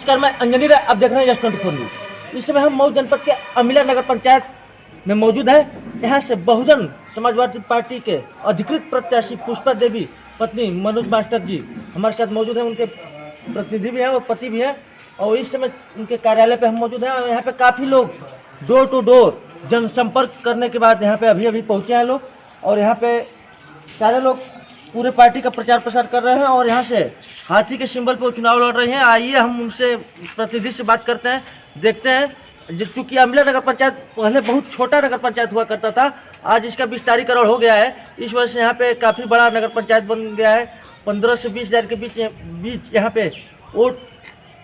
नमस्कार, मैं अंजनी राय, आप देख रहे हैं यस24 न्यूज। इस समय हम मऊ जनपद के अमिला नगर पंचायत में मौजूद है। यहाँ से बहुजन समाजवादी पार्टी के अधिकृत प्रत्याशी पुष्पा देवी पत्नी मनोज मास्टर जी हमारे साथ मौजूद हैं। उनके प्रतिनिधि भी हैं और पति भी हैं, और इस समय उनके कार्यालय पे हम मौजूद हैं। और यहाँ पे काफ़ी लोग डोर टू डोर जनसंपर्क करने के बाद यहाँ पे अभी पहुँचे हैं लोग, और यहाँ पे सारे लोग पूरे पार्टी का प्रचार प्रसार कर रहे हैं। और यहाँ से हाथी के सिंबल पर चुनाव लड़ रही हैं। आइए हम उनसे प्रतिनिधि से बात करते हैं, देखते हैं। चूँकि अमिला नगर पंचायत पहले बहुत छोटा नगर पंचायत हुआ करता था, आज इसका विस्तारीकरण हो गया है। इस वजह से यहाँ पे काफ़ी बड़ा नगर पंचायत बन गया है। 15 से 20 हज़ार के बीच यहाँ पे वोट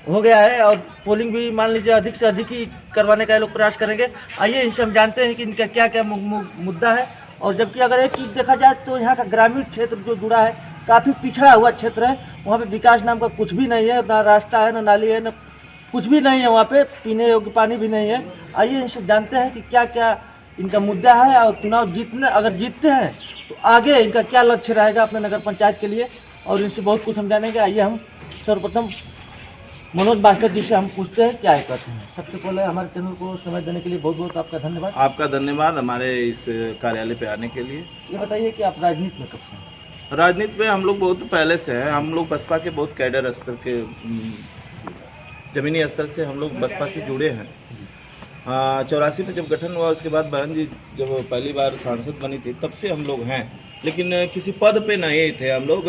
हो गया है, और पोलिंग भी मान लीजिए अधिक से अधिक ही करवाने का ये लोग प्रयास करेंगे। आइए इनसे हम जानते हैं कि इनका क्या क्या मुद्दा है। और जबकि अगर एक चीज़ देखा जाए तो यहाँ का ग्रामीण क्षेत्र जो जुड़ा है काफ़ी पिछड़ा हुआ क्षेत्र है। वहाँ पे विकास नाम का कुछ भी नहीं है, ना रास्ता है, ना नाली है, ना कुछ भी नहीं है। वहाँ पे पीने योग्य पानी भी नहीं है। आइए इनसे जानते हैं कि क्या क्या इनका मुद्दा है, और चुनाव अगर जीतते हैं तो आगे इनका क्या लक्ष्य रहेगा अपने नगर पंचायत के लिए, और इनसे बहुत कुछ हम जानेंगे। आइए हम सर्वप्रथम मनोज मास्टर जी से हम पूछते हैं क्या कहते हैं। सबसे पहले हमारे चैनल को समय देने के लिए बहुत बहुत आपका धन्यवाद। आपका धन्यवाद हमारे इस कार्यालय पे आने के लिए। ये बताइए कि आप राजनीति में कब से हैं? राजनीति में हम लोग बहुत पहले से हैं। हम लोग बसपा के बहुत कैडर स्तर के ज़मीनी स्तर से हम लोग बसपा से जुड़े हैं। 84 में जब गठन हुआ, उसके बाद बहन जी जब पहली बार सांसद बनी थी, तब से हम लोग हैं, लेकिन किसी पद पे नहीं थे। हम लोग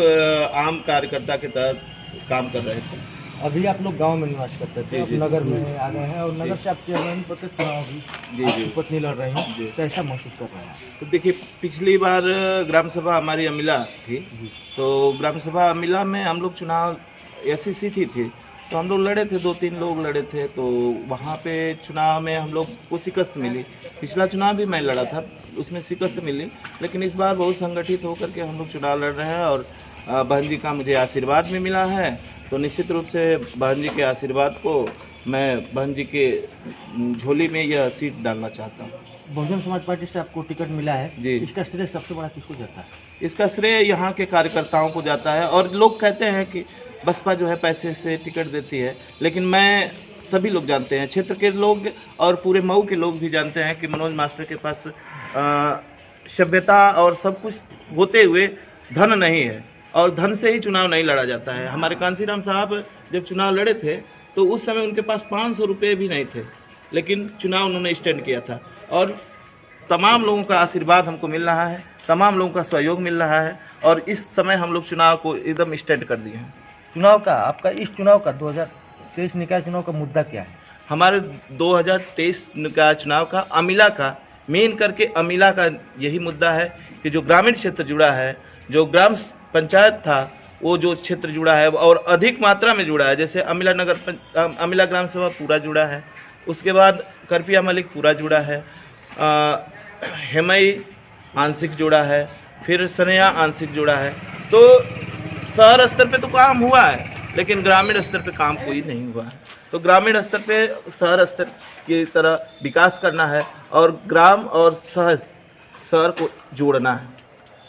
आम कार्यकर्ता के तहत काम कर रहे थे। अभी आप लोग गांव में निवास करते थे, अब नगर में आ गए हैं, और नगर से आप चेयरमैन पद के चुनाव भी पत्नी लड़ रही हैं, कैसा महसूस कर रहे हैं? तो देखिए, पिछली बार ग्राम सभा हमारी अमिला थी, तो ग्राम सभा अमिला में हम लोग चुनाव ऐसी सीट ही थी, तो हम लोग लड़े थे, 2-3 लोग लड़े थे। तो वहाँ पे चुनाव में हम लोग को शिकस्त मिली। पिछला चुनाव भी मैं लड़ा था, उसमें शिकस्त मिली, लेकिन इस बार बहुत संगठित होकर के हम लोग चुनाव लड़ रहे हैं। और बहन जी का मुझे आशीर्वाद भी मिला है, तो निश्चित रूप से बहन जी के आशीर्वाद को मैं बहन जी के झोली में यह सीट डालना चाहता हूँ। बहुजन समाज पार्टी से आपको टिकट मिला है जी। इसका श्रेय सबसे बड़ा किसको जाता है? इसका श्रेय यहाँ के कार्यकर्ताओं को जाता है। और लोग कहते हैं कि बसपा जो है पैसे से टिकट देती है, लेकिन मैं सभी लोग जानते हैं, क्षेत्र के लोग और पूरे मऊ के लोग भी जानते हैं कि मनोज मास्टर के पास सभ्यता और सब कुछ होते हुए धन नहीं है, और धन से ही चुनाव नहीं लड़ा जाता है। हमारे कांसीराम साहब जब चुनाव लड़े थे तो उस समय उनके पास 500 रुपये भी नहीं थे, लेकिन चुनाव उन्होंने स्टैंड किया था। और तमाम लोगों का आशीर्वाद हमको मिल रहा है, तमाम लोगों का सहयोग मिल रहा है, और इस समय हम लोग चुनाव को एकदम स्टैंड कर दिए हैं। चुनाव का आपका इस चुनाव का 2023 निकाय चुनाव का मुद्दा क्या है? हमारे 2023 का चुनाव का अमिला का मेन करके अमिला का यही मुद्दा है कि जो ग्रामीण क्षेत्र जुड़ा है, जो ग्राम पंचायत था, वो जो क्षेत्र जुड़ा है और अधिक मात्रा में जुड़ा है। जैसे अमिला ग्राम सभा पूरा जुड़ा है, उसके बाद करपिया मलिक पूरा जुड़ा है, हेमई आंशिक जुड़ा है, फिर सनया आंशिक जुड़ा है। तो शहर स्तर पे तो काम हुआ है, लेकिन ग्रामीण स्तर पे काम कोई नहीं हुआ है। तो ग्रामीण स्तर पे शहर स्तर की तरह विकास करना है, और ग्राम और शहर को जोड़ना है।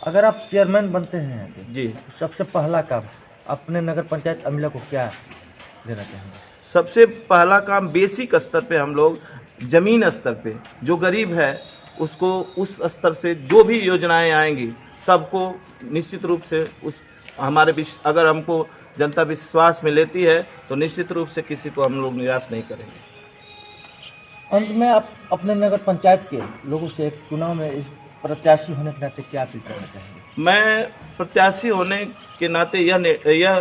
अगर आप चेयरमैन बनते हैं जी, तो सबसे पहला काम अपने नगर पंचायत अमिला को क्या देना चाहेंगे? सबसे पहला काम बेसिक स्तर पे हम लोग ज़मीन स्तर पे जो गरीब है उसको उस स्तर से जो भी योजनाएं आएंगी सबको निश्चित रूप से अगर हमको जनता विश्वास में लेती है तो निश्चित रूप से किसी को हम लोग निराश नहीं करेंगे। अंत में आप अपने नगर पंचायत के लोगों से एक चुनाव में इस प्रत्याशी होने के नाते क्या अपील करना चाहेंगे? मैं प्रत्याशी होने के नाते यह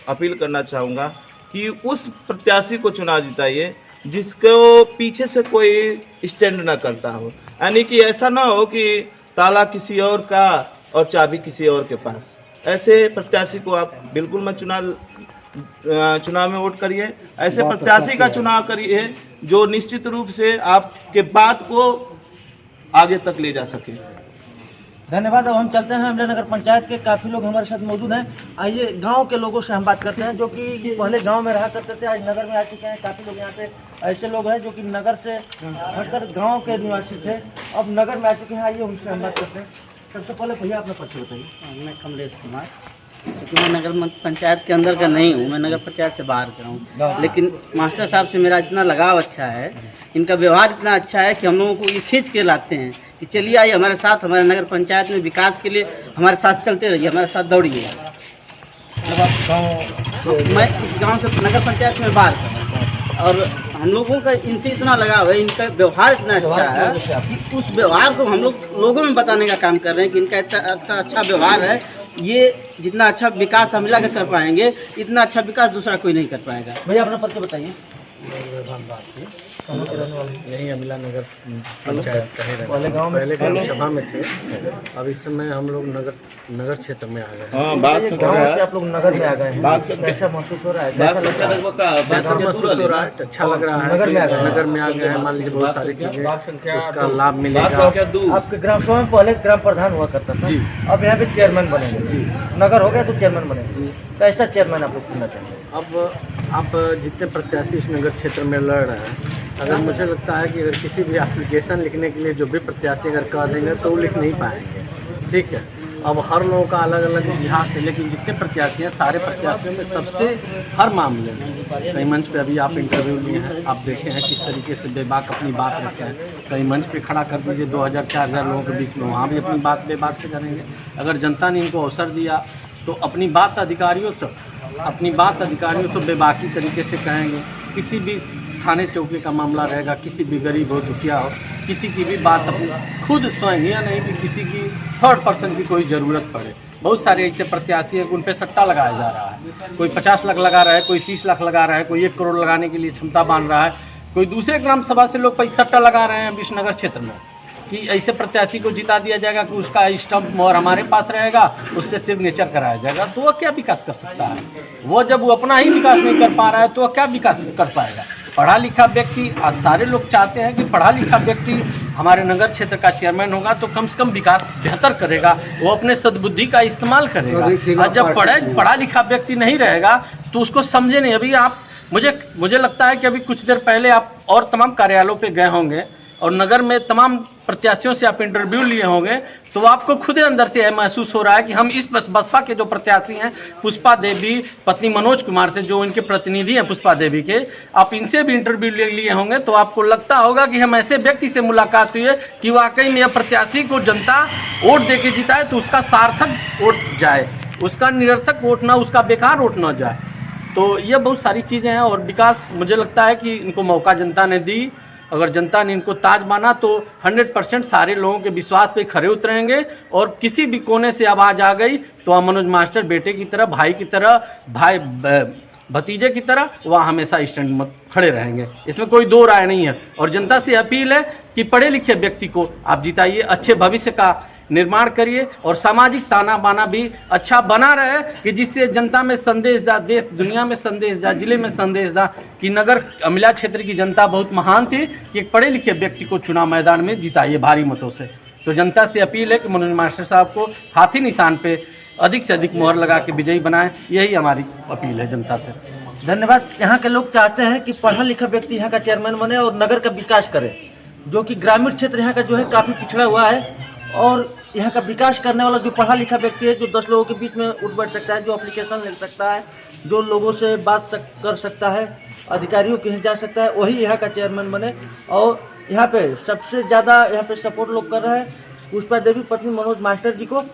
अपील करना चाहूँगा कि उस प्रत्याशी को चुनाव जिताइए जिसको पीछे से कोई स्टैंड ना करता हो। यानी कि ऐसा ना हो कि ताला किसी और का और चाबी किसी और के पास। ऐसे प्रत्याशी को आप बिल्कुल मत चुनाव में वोट करिए। ऐसे प्रत्याशी का चुनाव करिए जो निश्चित रूप से आपके बात को आगे तक ले जा सके। धन्यवाद। अब हम चलते हैं अमिला नगर पंचायत के, काफ़ी लोग हमारे साथ मौजूद हैं। आइए गांव के लोगों से हम बात करते हैं, जो कि पहले गांव में रहा करते थे, आज नगर में आ चुके हैं। काफ़ी लोग यहाँ पे ऐसे लोग हैं जो कि नगर से हटकर गांव के निवासी थे, अब नगर में आ चुके हैं। आइए उनसे हम बात करते हैं। सबसे पहले भैया अपना परिचय बताइए। मैं कमलेश कुमार। क्योंकि मैं नगर पंचायत के अंदर का नहीं हूँ, मैं नगर पंचायत से बाहर का हूँ। लेकिन मास्टर साहब से मेरा इतना लगाव अच्छा है, इनका व्यवहार इतना अच्छा है कि हम लोगों को ये खींच के लाते हैं कि चलिए आइए हमारे साथ, हमारे नगर पंचायत में विकास के लिए हमारे साथ चलते रहिए, हमारे साथ दौड़िए। मैं इस गांव से नगर पंचायत में बाहर का हूं और हम लोगों का इनसे इतना लगाव है, इनका व्यवहार इतना अच्छा है कि उस व्यवहार को हम लोगों में बताने का काम कर रहे हैं कि इनका इतना अच्छा व्यवहार है। ये जितना अच्छा विकास हम मिला के कर पाएंगे, इतना अच्छा विकास दूसरा कोई नहीं कर पाएगा। भैया अपना परिचय बताइए। यही अमिला नगर पंचायत पहले ग्राम सभा में थे, अब इस समय हम लोग नगर क्षेत्र में आ गए। गाँव से आप लोग नगर में आ गए हैं, कैसा महसूस हो रहा है? बेहतर महसूस हो रहा है, अच्छा लग रहा है। नगर में आ गए हैं, मान लीजिए बहुत सारी चीजें उसका लाभ मिलेगा। आपके ग्राम सभा में पहले ग्राम प्रधान हुआ करता था जी, अब यहाँ पे चेयरमैन बनेंगे जी, नगर हो गया तो चेयरमैन बनेंगे जी। कैसा चेयरमैन आप लोग चुनना चाहिए? अब आप जितने प्रत्याशी इस नगर क्षेत्र में लड़ रहे हैं, अगर मुझे लगता है कि अगर किसी भी एप्लीकेशन लिखने के लिए जो भी प्रत्याशी अगर कह देंगे तो वो लिख नहीं पाएंगे, ठीक है। अब हर लोगों का अलग अलग इतिहास है, लेकिन जितने प्रत्याशी हैं सारे प्रत्याशियों में सबसे हर मामले में कई मंच पे अभी आप इंटरव्यू लिए हैं, आप देखे हैं किस तरीके से बेबाक अपनी बात रखते हैं। कई मंच पे खड़ा कर दीजिए 2000-4000 लोगों के बीच में, वहाँ भी अपनी बात बेबाक से करेंगे। अगर जनता ने इनको अवसर दिया तो अपनी बात अधिकारियों से बेबाकी तरीके से कहेंगे। किसी भी थाने चौकी का मामला रहेगा, किसी भी गरीब हो दुखिया हो, किसी की भी बात अपनी खुद स्वयं, या नहीं कि किसी की थर्ड पर्सन की कोई ज़रूरत पड़े। बहुत सारे ऐसे प्रत्याशी हैं कि उन पर सट्टा लगाया जा रहा है। कोई 50 लाख लगा रहा है, कोई 30 लाख लगा रहा है, कोई 1 करोड़ लगाने के लिए क्षमता बांध रहा है, कोई दूसरे ग्राम सभा से लोग सट्टा लगा रहे हैं विश्वनगर क्षेत्र में कि ऐसे प्रत्याशी को जिता दिया जाएगा कि उसका स्टम्प मोहर हमारे पास रहेगा, उससे सिग्नेचर कराया जाएगा। तो वह क्या विकास कर सकता है? वो जब वो अपना ही विकास नहीं कर पा रहा है तो वह क्या विकास कर पाएगा? पढ़ा लिखा व्यक्ति, आज सारे लोग चाहते हैं कि पढ़ा लिखा व्यक्ति हमारे नगर क्षेत्र का चेयरमैन होगा तो कम से कम विकास बेहतर करेगा, वो अपने सद्बुद्धि का इस्तेमाल करेगा। और जब पढ़ा लिखा व्यक्ति नहीं रहेगा तो उसको समझे नहीं। अभी आप मुझे लगता है कि अभी कुछ देर पहले आप और तमाम कार्यालयों पे गए होंगे और नगर में तमाम प्रत्याशियों से आप इंटरव्यू लिए होंगे, तो आपको खुद अंदर से यह महसूस हो रहा है कि हम इस बसपा के जो प्रत्याशी हैं, पुष्पा देवी पत्नी मनोज कुमार से, जो इनके प्रतिनिधि हैं पुष्पा देवी के, आप इनसे भी इंटरव्यू लिए होंगे तो आपको लगता होगा कि हम ऐसे व्यक्ति से मुलाकात हुई है कि वाकई में यह प्रत्याशी को जनता वोट दे के जिताए तो उसका सार्थक वोट जाए, उसका निरर्थक वोट ना, उसका बेकार वोट ना जाए। तो ये बहुत सारी चीज़ें हैं और विकास मुझे लगता है कि इनको मौका जनता ने दी। अगर जनता ने इनको ताज माना तो 100% सारे लोगों के विश्वास पे खरे उतरेंगे और किसी भी कोने से आवाज़ आ गई तो मनोज मास्टर बेटे की तरह, भाई की तरह, भतीजे की तरह वहाँ हमेशा स्टैंड में खड़े रहेंगे। इसमें कोई दो राय नहीं है। और जनता से अपील है कि पढ़े लिखे व्यक्ति को आप जिताइए, अच्छे भविष्य का निर्माण करिए और सामाजिक ताना बाना भी अच्छा बना रहे कि जिससे जनता में संदेश दा, देश दुनिया में संदेश दा, जिले में संदेश दा कि नगर अमिला क्षेत्र की जनता बहुत महान थी कि एक पढ़े लिखे व्यक्ति को चुनाव मैदान में जिताइए भारी मतों से। तो जनता से अपील है कि मनोज मास्टर साहब को हाथी निशान पे अधिक से अधिक मोहर लगा के विजयी बनाएं, यही हमारी अपील है जनता से। धन्यवाद। यहाँ के लोग चाहते हैं कि पढ़ा लिखा व्यक्ति यहाँ का चेयरमैन बने और नगर का विकास करे, जो कि ग्रामीण क्षेत्र यहाँ का जो है काफ़ी पिछड़ा हुआ है और यहाँ का विकास करने वाला जो पढ़ा लिखा व्यक्ति है, जो 10 लोगों के बीच में उठ बैठ सकता है, जो एप्लीकेशन ले सकता है, जो लोगों से बात कर सकता है, अधिकारियों के यहाँ जा सकता है, वही यहाँ का चेयरमैन बने। और यहाँ पे सबसे ज़्यादा यहाँ पे सपोर्ट लोग कर रहे हैं पुष्पा देवी पत्नी मनोज मास्टर जी को।